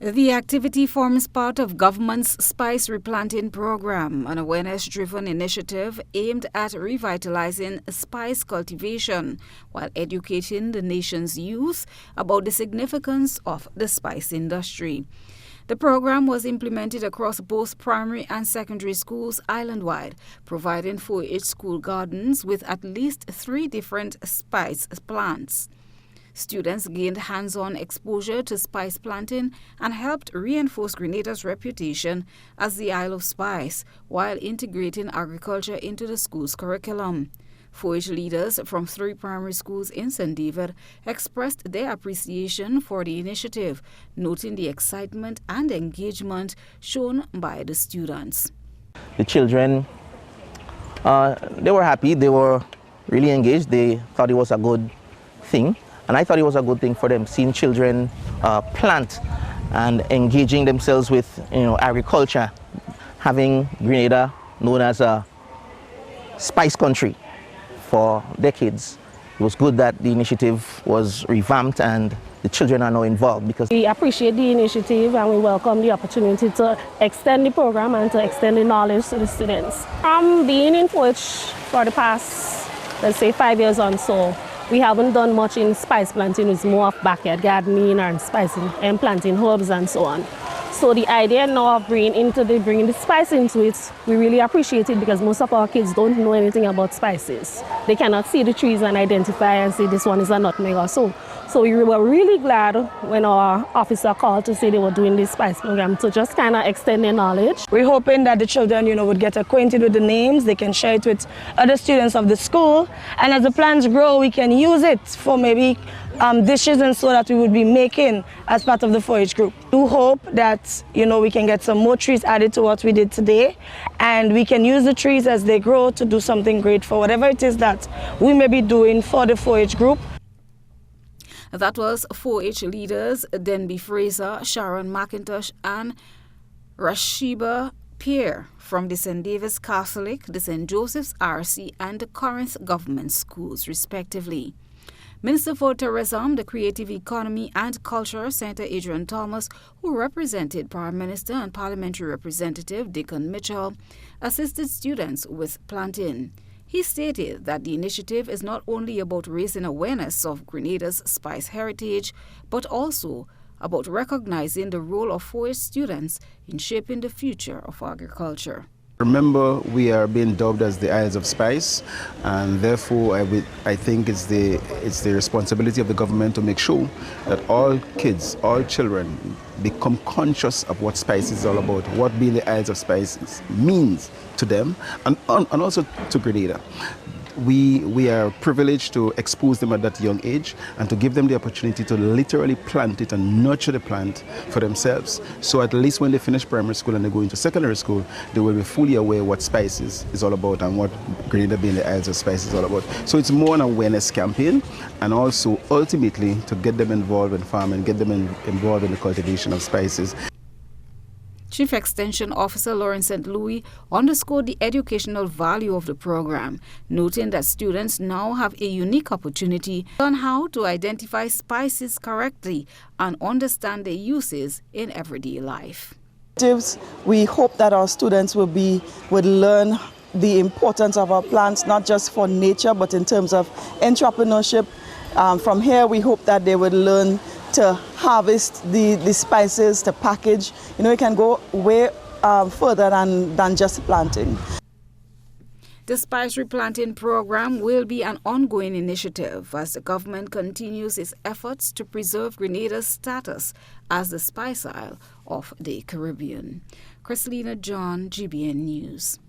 The activity forms part of government's spice replanting program, an awareness-driven initiative aimed at revitalizing spice cultivation while educating the nation's youth about the significance of the spice industry. The program was implemented across both primary and secondary schools island-wide, providing 4-H school gardens with at least 3 different spice plants. Students gained hands-on exposure to spice planting and helped reinforce Grenada's reputation as the Isle of Spice while integrating agriculture into the school's curriculum. 4-H leaders from 3 primary schools in St. David expressed their appreciation for the initiative, noting the excitement and engagement shown by the students. The children, they were happy, they were really engaged, they thought it was a good thing. And I thought it was a good thing for them, seeing children plant and engaging themselves with agriculture, having Grenada known as a spice country for decades. It was good that the initiative was revamped and the children are now involved because we appreciate the initiative and we welcome the opportunity to extend the program and to extend the knowledge to the students. From being in 4-H for the past, let's say 5 years or so, we haven't done much in spice planting. It's more of backyard gardening and spicing and planting herbs and so on. So the idea now of bringing the spice into it, we really appreciate it because most of our kids don't know anything about spices. They cannot see the trees and identify and say this one is a nutmeg or so. So we were really glad when our officer called to say they were doing this spice program to just kind of extend their knowledge. We're hoping that the children, would get acquainted with the names. They can share it with other students of the school. And as the plants grow, we can use it for maybe dishes and so that we would be making as part of the 4-H group. We hope that, we can get some more trees added to what we did today. And we can use the trees as they grow to do something great for whatever it is that we may be doing for the 4-H group. That was 4-H leaders Denby Fraser, Sharon McIntosh and Rashiba Pierre from the St. David's Catholic, the St. Joseph's RC and the Corinth Government Schools, respectively. Minister for Tourism, the Creative Economy and Culture, Senator Adrian Thomas, who represented Prime Minister and Parliamentary Representative Dickon Mitchell, assisted students with planting. He stated that the initiative is not only about raising awareness of Grenada's spice heritage, but also about recognizing the role of 4-H students in shaping the future of agriculture. Remember, we are being dubbed as the Isles of Spice, and therefore I think it's the responsibility of the government to make sure that all kids, all children become conscious of what spice is all about, what being the Isles of Spices means to them and also to Grenada. We are privileged to expose them at that young age and to give them the opportunity to literally plant it and nurture the plant for themselves. So at least when they finish primary school and they go into secondary school, they will be fully aware what spices is all about and what Grenada being the Isles of Spice is all about. So it's more an awareness campaign and also ultimately to get them involved in farming, get them involved in the cultivation of spices. Chief Extension Officer Lawrence St. Louis underscored the educational value of the program, noting that students now have a unique opportunity on how to identify spices correctly and understand their uses in everyday life. We hope that our students would learn the importance of our plants, not just for nature, but in terms of entrepreneurship. From here, we hope that they would learn to harvest the spices, to package. It can go way further than just planting. The spice replanting program will be an ongoing initiative as the government continues its efforts to preserve Grenada's status as the Spice Isle of the Caribbean. Christelina John, GBN News.